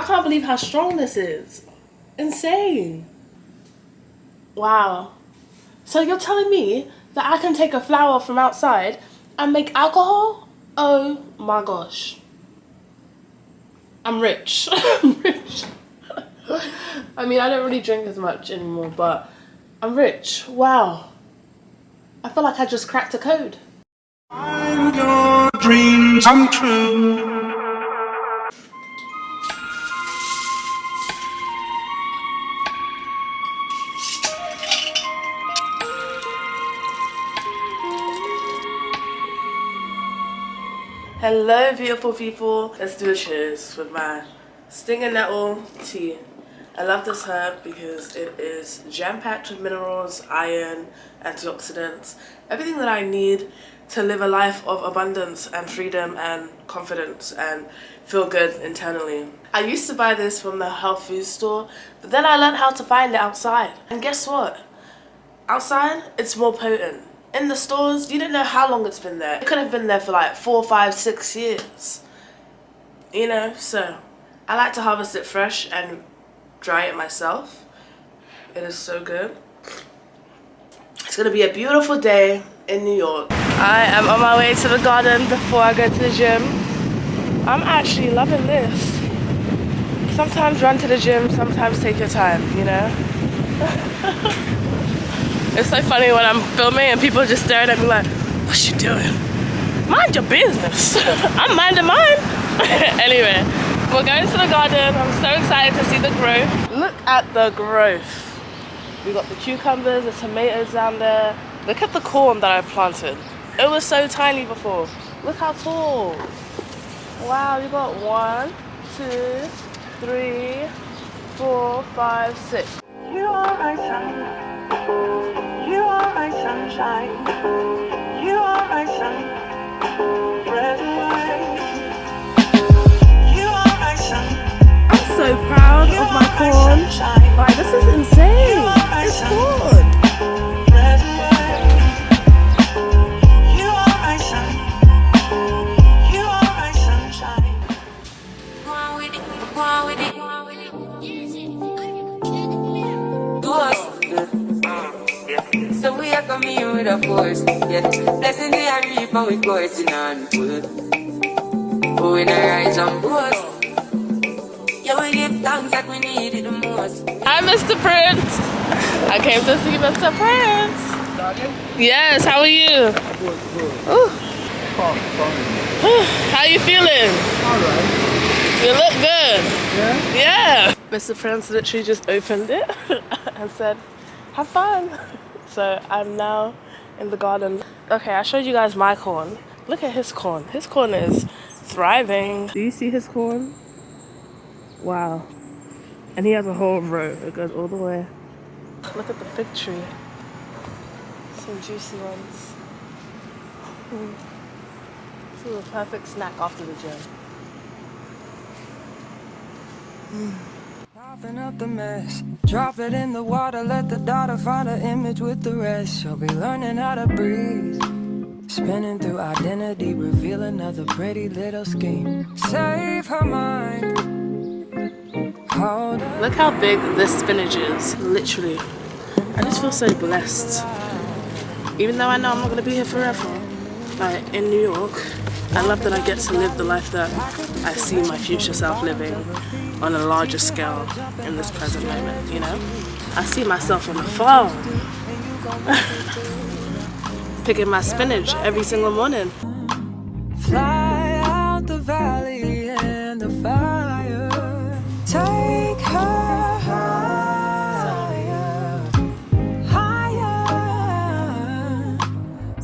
can't believe how strong this is. Insane. Wow. So you're telling me that I can take a flower from outside and make alcohol? Oh my gosh. I'm rich. I'm rich. I mean, I don't really drink as much anymore, but I'm rich. Wow. I feel like I just cracked a code. Find your dreams come true. Hello beautiful people. Let's do a cheers with my stinging nettle tea. I love this herb because it is jam-packed with minerals, iron, antioxidants, everything that I need to live a life of abundance and freedom and confidence and feel good internally. I used to buy this from the health food store, but then I learned how to find it outside. And guess what? Outside, it's more potent. In the stores, you don't know how long it's been there. It could have been there for like 4, 5, 6 years. You know, so I like to harvest it fresh and dry it myself. It is so good. It's gonna be a beautiful day in New York. I am on my way to the garden before I go to the gym. I'm actually loving this. Sometimes run to the gym, sometimes take your time, you know? It's so funny when I'm filming and people just staring at me like, what you doing? Mind your business. I'm minding mine. Anyway, we're going to the garden. I'm so excited to see the growth. Look at the growth. We got the cucumbers, the tomatoes down there. Look at the corn that I planted. It was so tiny before. Look how tall. Wow, you got 1, 2, 3, 4, 5, 6. You are my sun. You are my sunshine. You are my sun. Red and white. You are my sun. I'm so proud of my corn. Like, this is insane. It's corn. Red and white. You are my sun. You are my sunshine. Go on with it. Go on with it. Go on with it. Do us. So we are coming in with a force, yeah. Blessing the reap and we coursing on full. But we not rise and boast. Yeah, we give thanks that we need it the most. Hi, Mr. Prince. I came to see Mr. Prince. Yes, how are you? Good. How you feeling? Alright. You look good. Yeah? Yeah. Mr. Prince literally just opened it and said, have fun. So I'm now in the garden. Okay, I showed you guys my corn. Look at his corn. His corn is thriving. Do you see his corn? Wow. And he has a whole row. It goes all the way. Look at the fig tree. Some juicy ones. This is a perfect snack after the gym. Coughing up the mess, drop it in the water, let the daughter find an image with the rest. She'll be learning how to breathe, spinning through identity, reveal another pretty little scheme. Save her mind. Hold on. Look how big this spinach is, literally. I just feel so blessed. Even though I know I'm not gonna be here forever, like in New York, I love that I get to live the life that I see my future self living on a larger scale in this present moment, you know? I see myself on the farm, picking my spinach every single morning. Fly out the valley and the fire, take her higher, higher.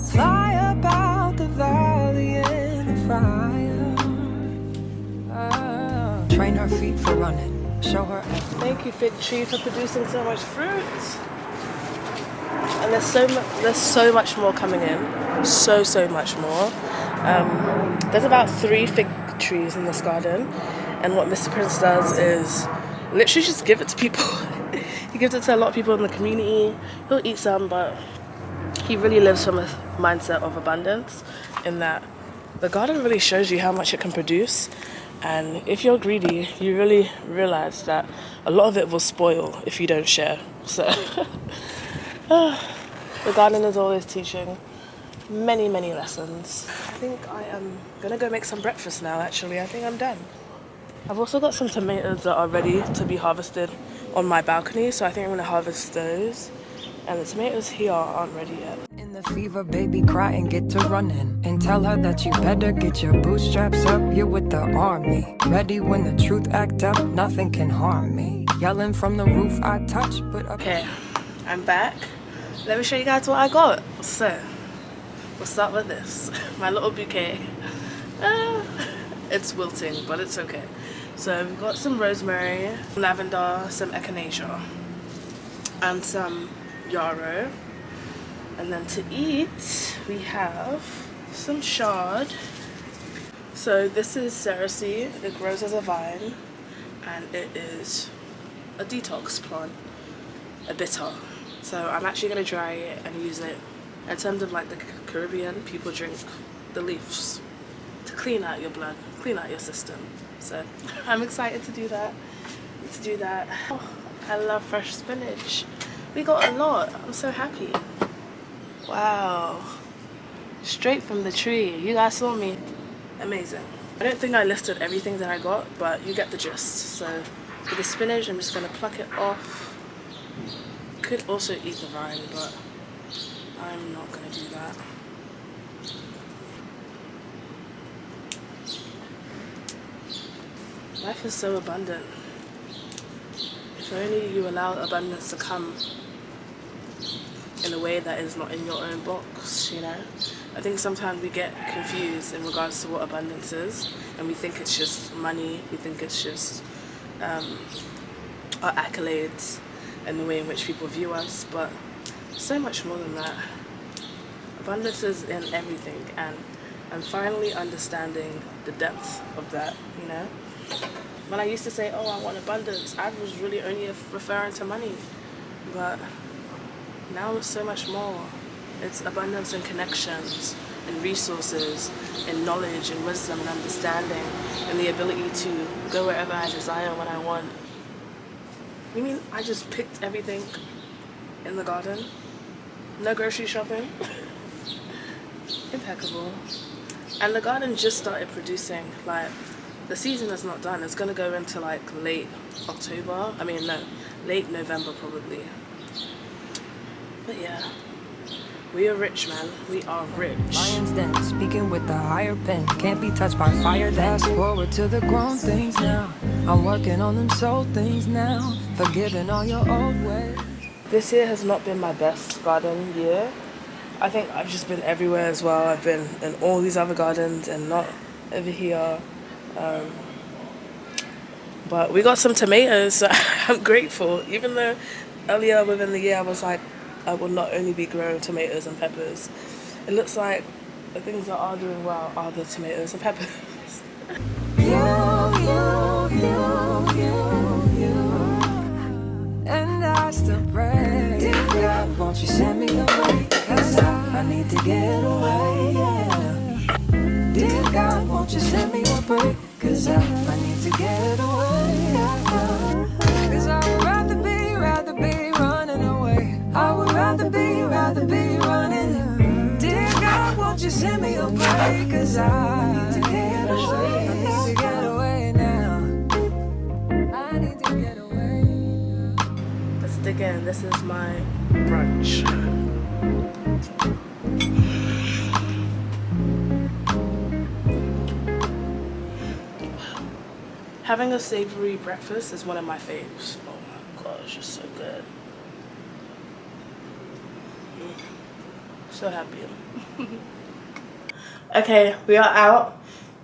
Fly up out the valley and the fire. Train her feet for running, show her. Thank you, fig tree, for producing so much fruit. And there's so much more coming in. So much more. There's about 3 fig trees in this garden. And what Mr. Prince does is literally just give it to people. He gives it to a lot of people in the community. He'll eat some, but he really lives from a mindset of abundance in that the garden really shows you how much it can produce And if you're greedy, you really realize that a lot of it will spoil if you don't share. So the garden is always teaching many, many lessons. I think I am gonna go make some breakfast now, actually. I think I'm done. I've also got some tomatoes that are ready to be harvested on my balcony, so I think I'm gonna harvest those. And the tomatoes here aren't ready yet. In the fever, baby, cry and get to running. And tell her that you better get your bootstraps up. You're with the army. Ready when the truth act up, nothing can harm me. Yelling from the roof, I touch, but Okay, I'm back. Let me show you guys what I got. So, we'll start with this. My little bouquet. It's wilting, but it's okay. So we've got some rosemary, lavender, some echinacea, and some yarrow. And then to eat, we have some chard. So this is cerasee. It grows as a vine, and it is a detox plant, a bitter. So I'm actually gonna dry it and use it. In terms of like the Caribbean, people drink the leaves to clean out your blood, clean out your system. So I'm excited to do that. Oh, I love fresh spinach. We got a lot. I'm so happy. Wow. Straight from the tree. You guys saw me. Amazing. I don't think I listed everything that I got, but you get the gist. So for the spinach, I'm just gonna pluck it off. Could also eat the vine, but I'm not gonna do that. Life is so abundant. If only you allow abundance to come in a way that is not in your own box, you know? I think sometimes we get confused in regards to what abundance is, and we think it's just money, we think it's just our accolades and the way in which people view us, but so much more than that. Abundance is in everything, and I'm finally understanding the depth of that, you know? When I used to say, oh, I want abundance, I was really only referring to money, but now it's so much more. It's abundance in connections, in resources, in knowledge, in wisdom, and understanding, and the ability to go wherever I desire when I want. You mean I just picked everything in the garden? No grocery shopping? Impeccable. And the garden just started producing. Like, the season is not done. It's gonna go into like late October. I mean, no, late November probably. But yeah, we are rich, man. We are rich. Lions den, speaking with the higher pen. Can't be touched by fire. Fast forward to the grown things now. I'm working on them soul things now. Forgiving all your old ways. This year has not been my best garden year. I think I've just been everywhere as well. I've been in all these other gardens and not over here. But we got some tomatoes, so I'm grateful. Even though earlier within the year I was like, I will not only be growing tomatoes and peppers. It looks like the things that are doing well are the tomatoes and peppers. You, and I still pray. Dear God, won't you send me away? 'Cause I need to get away, yeah. Dear God, won't you send me a break? 'Cause I need to get away, yeah. 'Cause I would rather be running away. I would rather be running. Dear God, won't you send me a break? 'Cause I need to get away. I need to get away now. I need to get away. Let's dig in. This is my brunch. Having a savory breakfast is one of my faves. Oh my gosh, it's so good. So happy. Okay, we are out.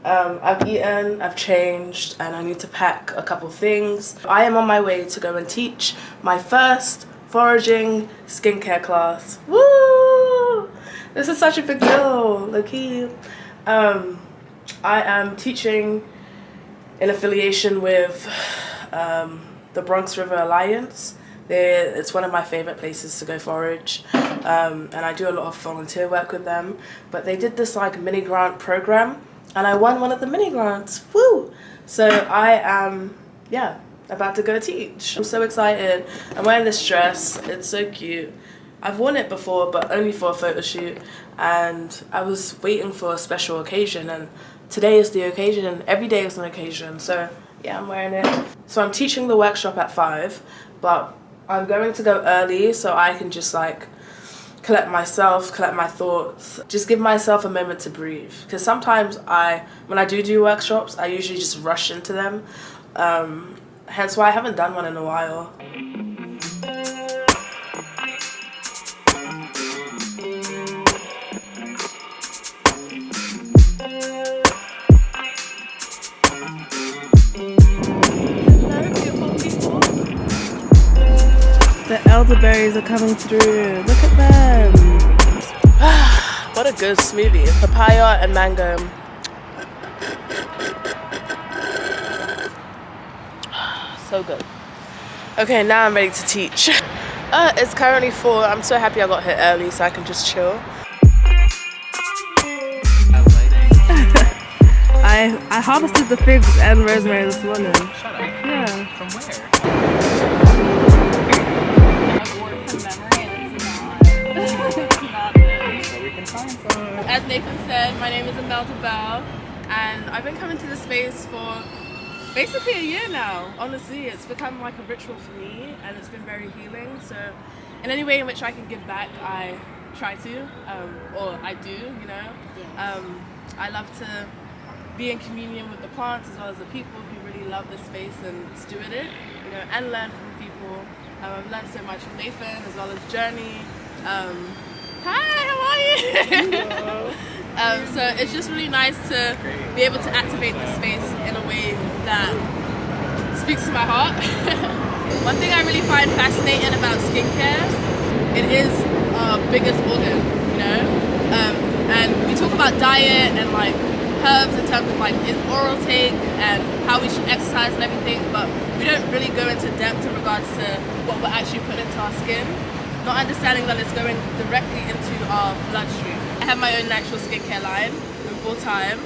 I've eaten, I've changed, and I need to pack a couple things. I am on my way to go and teach my first foraging skincare class. Woo! This is such a big deal, low-key. I am teaching in affiliation with the Bronx River Alliance. It's one of my favorite places to go forage, and I do a lot of volunteer work with them. But they did this like mini grant program and I won one of the mini grants. Woo! So I am, about to go teach. I'm so excited. I'm wearing this dress. It's so cute. I've worn it before, but only for a photo shoot, and I was waiting for a special occasion, and today is the occasion. Every day is an occasion, so yeah, I'm wearing it. So I'm teaching the workshop at 5, but I'm going to go early so I can just like collect my thoughts, just give myself a moment to breathe. Because sometimes when I do workshops, I usually just rush into them. Hence why I haven't done one in a while. The elderberries are coming through. Look at them. What a good smoothie. Papaya and mango. So good. Okay, now I'm ready to teach. It's currently 4. I'm so happy I got here early so I can just chill. I harvested the figs and rosemary this morning. Shut up. Yeah. From where? As Nathan said, my name is Imelda Bell, and I've been coming to this space for basically a year now. Honestly, it's become like a ritual for me, and it's been very healing. So in any way in which I can give back, I try to, or I do, you know. I love to be in communion with the plants as well as the people who really love this space and steward it, you know, and learn from people. I've learned so much from Nathan as well as Journey. Hi, how are you? So it's just really nice to be able to activate this space in a way that speaks to my heart. One thing I really find fascinating about skincare, it is our biggest organ, you know? And we talk about diet and like herbs in terms of like oral take and how we should exercise and everything, but we don't really go into depth in regards to what we're actually putting into our skin. Not understanding that it's going directly into our bloodstream. I have my own natural skincare line in full time,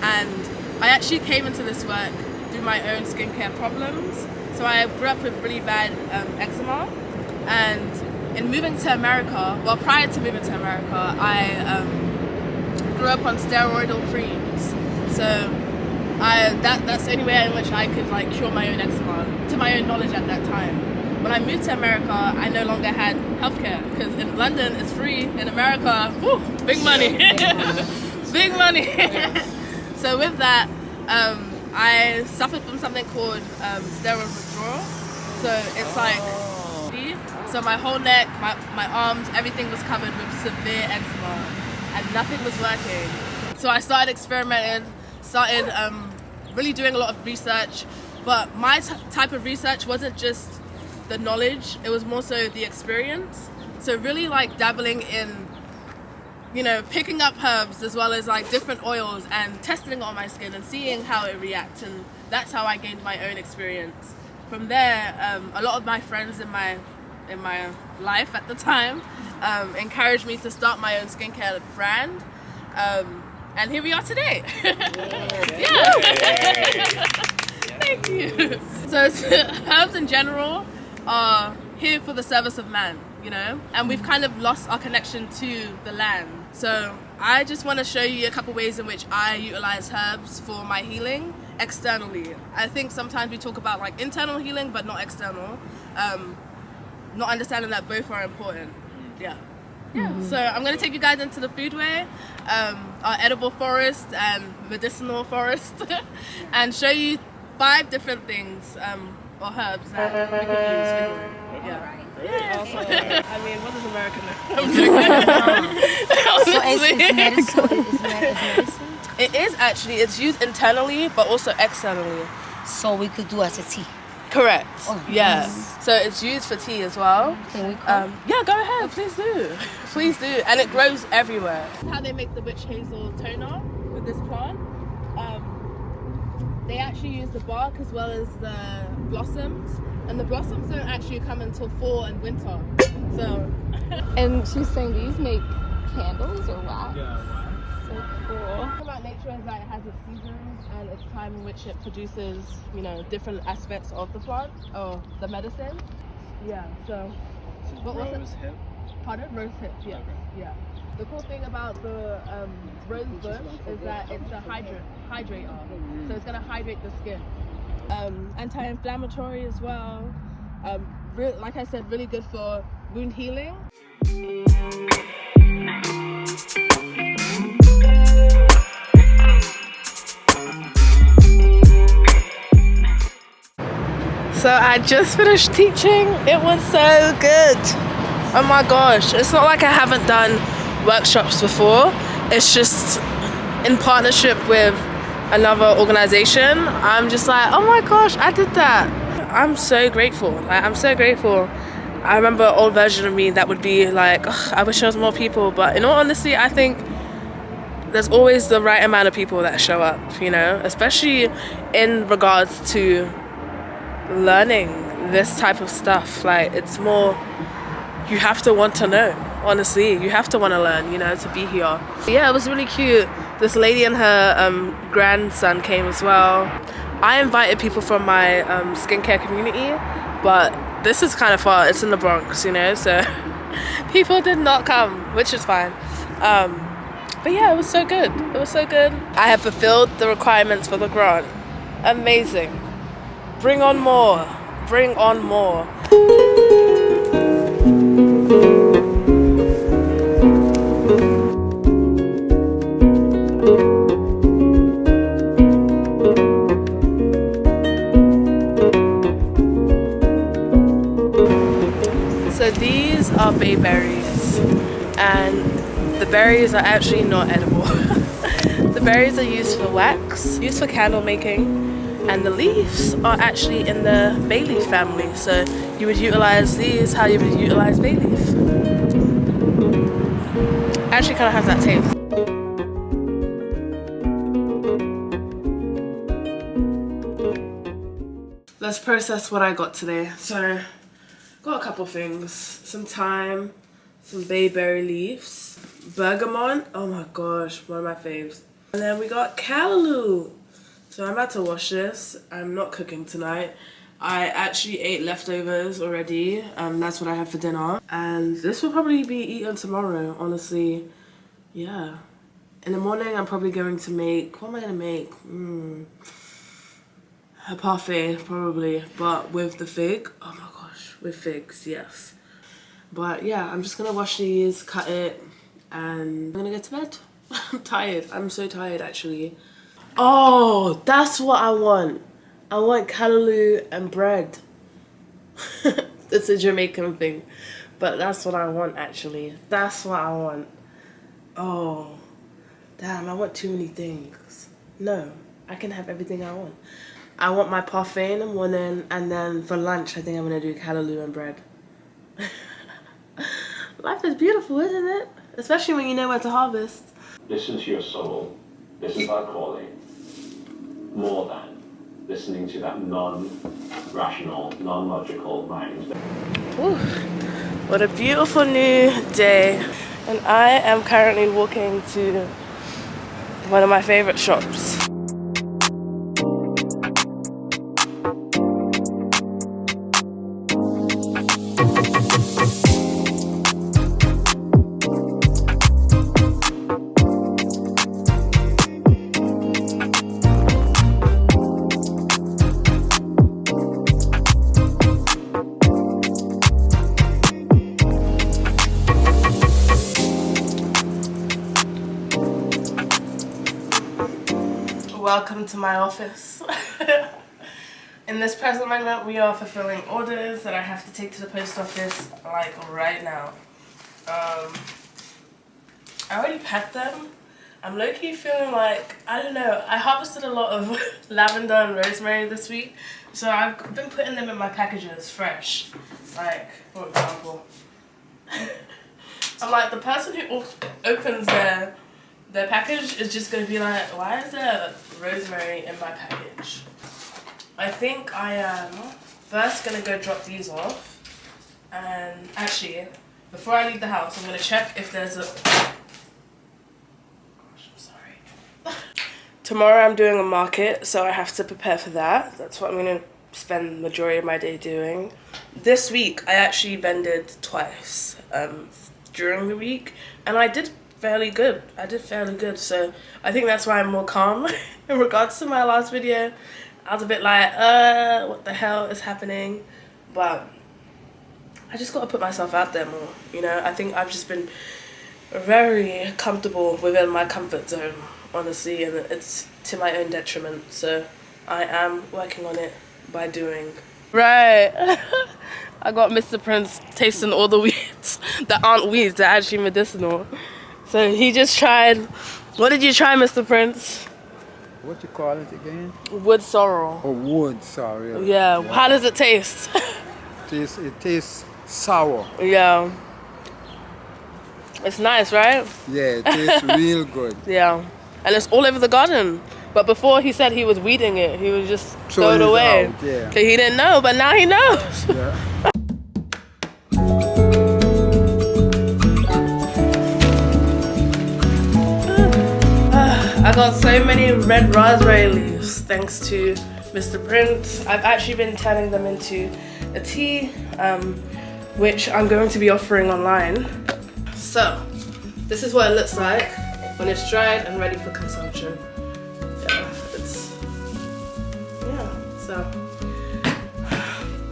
and I actually came into this work through my own skincare problems. So I grew up with really bad eczema, and in moving to America, well, prior to moving to America, I grew up on steroidal creams. So that's the only way in which I could like cure my own eczema, to my own knowledge at that time. When I moved to America, I no longer had healthcare, because in London it's free. In America, woo, big money, big money. So with that, I suffered from something called steroid withdrawal. So it's like, so my whole neck, my arms, everything was covered with severe eczema, and nothing was working. So I started experimenting, started really doing a lot of research, but my type of research wasn't just the knowledge, it was more so the experience. So really like dabbling in, you know, picking up herbs as well as like different oils and testing it on my skin and seeing how it reacts, and that's how I gained my own experience. From there, a lot of my friends in my life at the time encouraged me to start my own skincare brand, and here we are today. Yeah. Thank you. So herbs in general are here for the service of man, you know, and we've kind of lost our connection to the land. So I just want to show you a couple ways in which I utilize herbs for my healing externally. I think sometimes we talk about like internal healing but not external, not understanding that both are important. Yeah. So I'm going to take you guys into the foodway, our edible forest and medicinal forest, and show you 5 different things or herbs that we could use for healing. Yeah. Awesome. I mean, what does America know? So it's medicine? It is actually. It's used internally, but also externally. So we could do as a tea. Correct. Oh, yeah. So it's used for tea as well. Can we call? Yeah, go ahead. Please do. Please do. And it grows everywhere. How they make the witch hazel toner with this plant. They actually use the bark as well as the blossoms, and the blossoms don't actually come until fall and winter. So. And she's saying these make candles or wax? Yeah, So cool. About nature is that it has its seasons and its time in which it produces, you know, different aspects of the plant or the medicine. Yeah, so what was it? Rose hip. Pardon? Rose hip, yeah. Yeah. The cool thing about the rose bush is that it's a hydrator. So it's gonna hydrate the skin. Anti-inflammatory as well. Like I said, really good for wound healing. So I just finished teaching. It was so good. Oh my gosh. It's not like I haven't done workshops before. It's just in partnership with another organization. I'm just like, oh my gosh, I did that. I'm so grateful. Like, I'm so grateful. I remember an old version of me that would be like, I wish there was more people. But in all honesty, I think there's always the right amount of people that show up, you know, especially in regards to learning this type of stuff. Like, it's more, you have to want to know, honestly. You have to want to learn, you know, to be here. Yeah, it was really cute. This lady and her grandson came as well. I invited people from my skincare community, but this is kind of far. It's in the Bronx, you know, so people did not come, which is fine. But yeah, it was so good. It was so good. I have fulfilled the requirements for the grant. Amazing. Bring on more. Bring on more. So these are bayberries, and the berries are actually not edible. The berries are used for wax, used for candle making, and the leaves are actually in the bay leaf family. So you would utilize these how you would utilize bay leaf. Actually kind of has that taste. Let's process what I got today. So got a couple things. Some thyme, some bayberry leaves, bergamot, oh my gosh, one of my faves. And then we got callaloo. So I'm about to wash this. I'm not cooking tonight. I actually ate leftovers already. That's what I had for dinner. And this will probably be eaten tomorrow, honestly. Yeah. In the morning, I'm probably going to make, what am I going to make? A parfait, probably, but with the fig. Oh my gosh, with figs, yes. But yeah, I'm just gonna wash these, cut it, and I'm gonna get to bed. I'm tired. I'm so tired, actually. Oh, that's what I want. I want callaloo and bread. It's a Jamaican thing, but that's what I want, actually. That's what I want. Oh, damn, I want too many things. No, I can have everything I want. I want my parfait in the morning, and then for lunch, I think I'm gonna do callaloo and bread. Life is beautiful, isn't it? Especially when you know where to harvest. Listen to your soul. Listen to that calling. More than listening to that non-rational, non-logical mind. Ooh, what a beautiful new day. And I am currently walking to one of my favorite shops. Welcome to my office. In this present moment, we are fulfilling orders that I have to take to the post office, like right now. I already packed them. I'm low-key feeling like, I don't know, I harvested a lot of lavender and rosemary this week, so I've been putting them in my packages fresh. Like, for example, I'm like, the person who opens their package is just going to be like, why is there rosemary in my package? I think I am first going to go drop these off. And actually, before I leave the house, I'm going to check if there's a... Gosh, I'm sorry. Tomorrow I'm doing a market, so I have to prepare for that. That's what I'm going to spend the majority of my day doing. This week I actually vended twice during the week, and I did fairly good. So I think that's why I'm more calm. In regards to my last video, I was a bit like, what the hell is happening? But I just got to put myself out there more, you know. I think I've just been very comfortable within my comfort zone, honestly, and it's to my own detriment. So I am working on it by doing. Right. I got Mr. Prince tasting all the weeds that aren't weeds, they're actually medicinal. So he just tried, what did you try, Mr. Prince? What you call it again? Wood sorrel. Oh, wood, sorry. Yeah. How does it taste? It tastes sour. Yeah. It's nice, right? Yeah, it tastes real good. Yeah. And it's all over the garden. But before he said he was weeding it, he was just throw it away. Out, yeah. Cause he didn't know, but now he knows. Yeah. I got so many red raspberry leaves thanks to Mr. Prince. I've actually been turning them into a tea, which I'm going to be offering online. So, this is what it looks like when it's dried and ready for consumption. So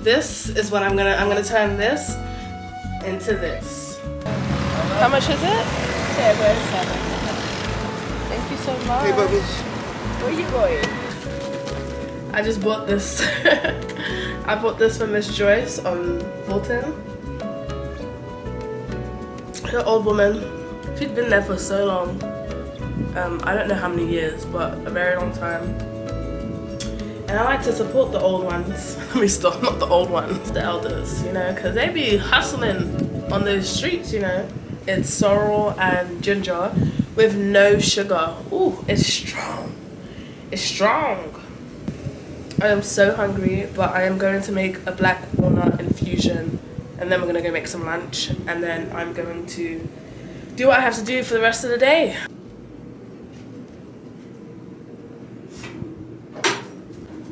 this is what I'm gonna turn this into this. How much is it? 7. Thank you so much. Hey, Bubby. Where you going? I just bought this. I bought this for Miss Joyce on Fulton. An old woman. She'd been there for so long. I don't know how many years, but a very long time. And I like to support the old ones. Let me stop, not the old ones, the elders, you know, because they be hustling on those streets, you know. It's sorrel and ginger with no sugar. Ooh, it's strong. It's strong. I am so hungry, but I am going to make a black walnut infusion, and then we're going to go make some lunch, and then I'm going to do what I have to do for the rest of the day.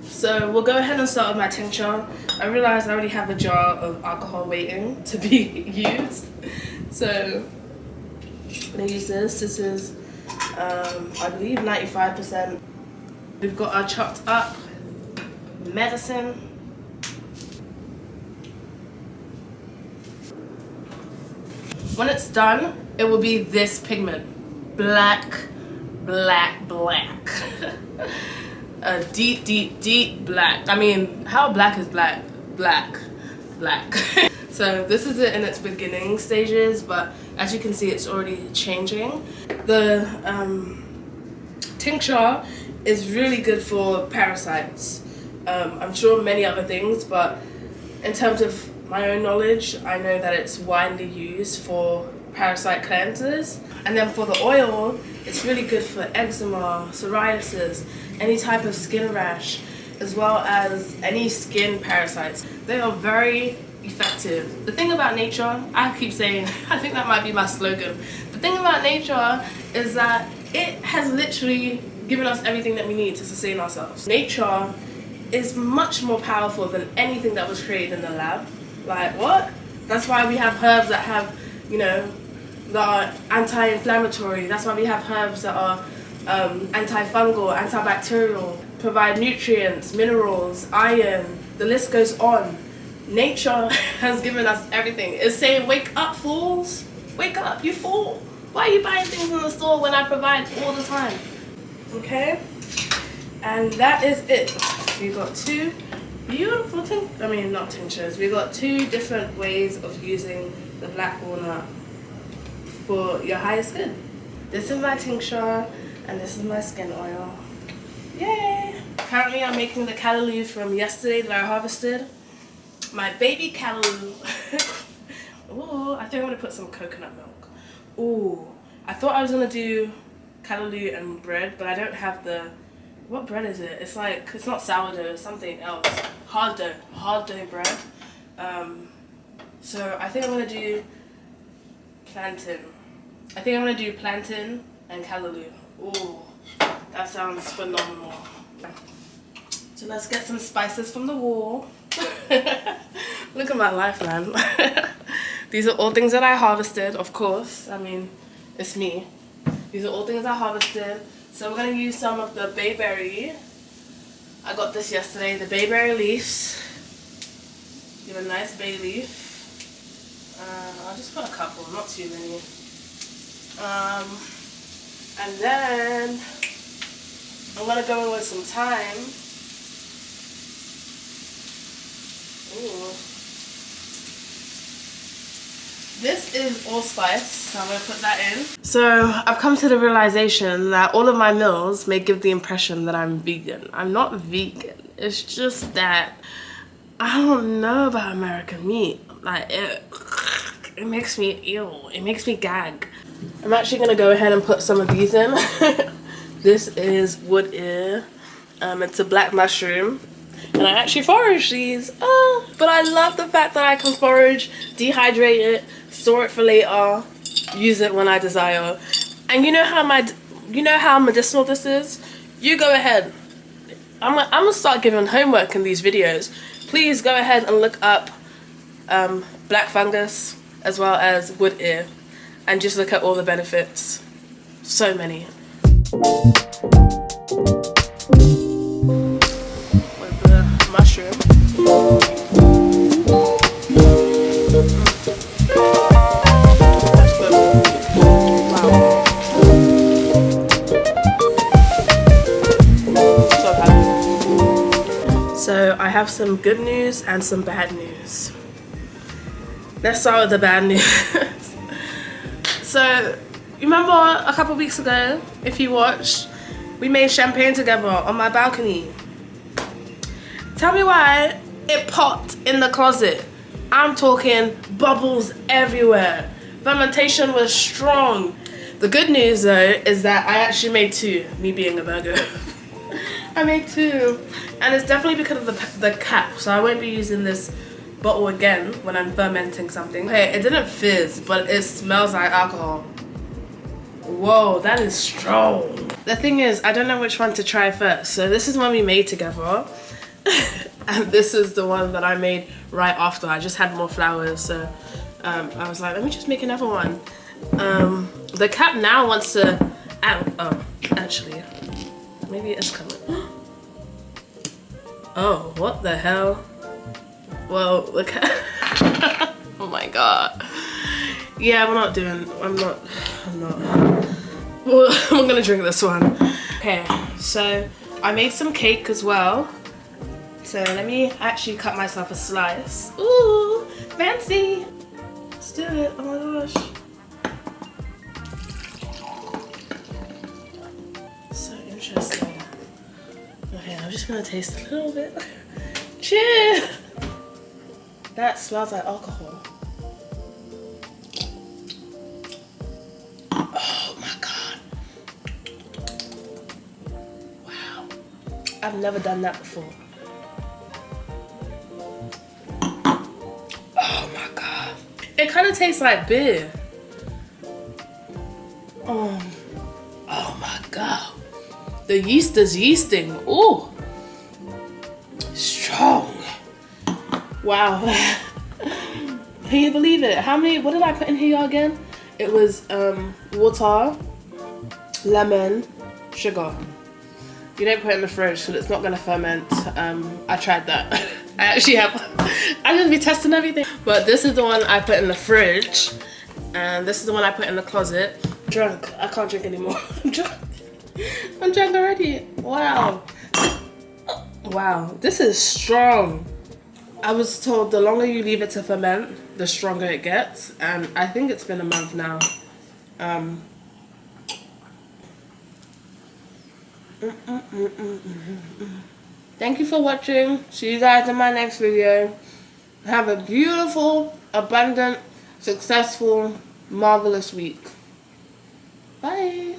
So we'll go ahead and start with my tincture. I realized I already have a jar of alcohol waiting to be used. So I'm gonna use this. This is, I believe 95%. We've got our chopped up medicine. When it's done, it will be this pigment. Black, black, black. A deep, deep, deep black. I mean, how black is black? Black, black. So this is it in its beginning stages, but as you can see, it's already changing. The tincture is really good for parasites. I'm sure many other things, but in terms of my own knowledge, I know that it's widely used for parasite cleansers. And then for the oil, it's really good for eczema, psoriasis, any type of skin rash, as well as any skin parasites. They are very effective. The thing about nature, I keep saying, I think that might be my slogan. The thing about nature is that it has literally given us everything that we need to sustain ourselves. Nature is much more powerful than anything that was created in the lab. Like, what? That's why we have herbs that have, you know, that are anti-inflammatory. That's why we have herbs that are antifungal, antibacterial, provide nutrients, minerals, iron, the list goes on. Nature has given us everything. It's saying, wake up, fools. Wake up, you fool. Why are you buying things in the store when I provide all the time? Okay? And that is it. We've got two beautiful not tinctures. We've got two different ways of using the black walnut for your highest good. This is my tincture, and this is my skin oil. Yay! Currently I'm making the callaloo from yesterday that I harvested. My baby callaloo. Ooh, I think I'm gonna put some coconut milk. Ooh, I thought I was gonna do callaloo and bread, but I don't have the, what bread is it? It's like, it's not sourdough, it's something else. Hard dough bread. So I think I'm gonna do plantain. I think I'm gonna do plantain and callaloo. Ooh, That sounds phenomenal. So let's get some spices from the wall. Look at my life, man. These are all things that I harvested, of course. I mean, it's me. These are all things I harvested. So we're gonna use some of the bayberry. I got this yesterday, the bayberry leaves. Give a nice bay leaf. I'll just put a couple, not too many. And then I'm gonna go in with some thyme. Ooh. This is allspice, so I'm gonna put that in. So I've come to the realization that all of my meals may give the impression that I'm vegan. I'm not vegan. It's just that I don't know about American meat. Like it makes me ew. It makes me gag. I'm actually gonna go ahead and put some of these in. This is wood ear. It's a black mushroom. And I actually forage these. But I love the fact that I can forage, dehydrate it, store it for later, use it when I desire. And you know how medicinal this is? You go ahead. I'm gonna start giving homework in these videos. Please go ahead and look up black fungus as well as wood ear and just look at all the benefits. So many. With the mushroom. That's good. Wow. So happy. So I have some good news and some bad news. Let's start with the bad news. So, you remember a couple weeks ago, if you watched, we made champagne together on my balcony. Tell me why it popped in the closet. I'm talking bubbles everywhere. Fermentation was strong. The good news though is that I actually made 2, me being a burger. I made 2, and it's definitely because of the cap, so I won't be using this bottle again when I'm fermenting something. Okay, it didn't fizz, but it smells like alcohol. Whoa, that is strong. The thing is, I don't know which one to try first. So this is one we made together. And this is the one that I made right after. I just had more flowers, so I was like, let me just make another one. The cap now wants to, oh, actually, maybe it's coming. Oh, what the hell? Well, look at oh my god. Yeah, I'm not. Well, I'm gonna drink this one. Okay, so I made some cake as well. So let me actually cut myself a slice. Ooh, fancy. Let's do it. Oh my gosh. So interesting. Okay, I'm just gonna taste a little bit. Cheers. That smells like alcohol. Oh my god. Wow. I've never done that before. Oh my god. It kind of tastes like beer. Oh my god. The yeast is yeasting. Ooh. Strong. Wow. Can you believe it? What did I put in here again? It was water, lemon, sugar. You don't put it in the fridge so it's not gonna ferment. I tried that. I just be testing everything. But this is the one I put in the fridge, and this is the one I put in the closet. Drunk. I can't drink anymore. I'm drunk. I'm drunk already. Wow. Wow. This is strong. I was told the longer you leave it to ferment, the stronger it gets, and I think it's been a month now. Thank you for watching. See you guys in my next video. Have a beautiful, abundant, successful, marvelous week. Bye.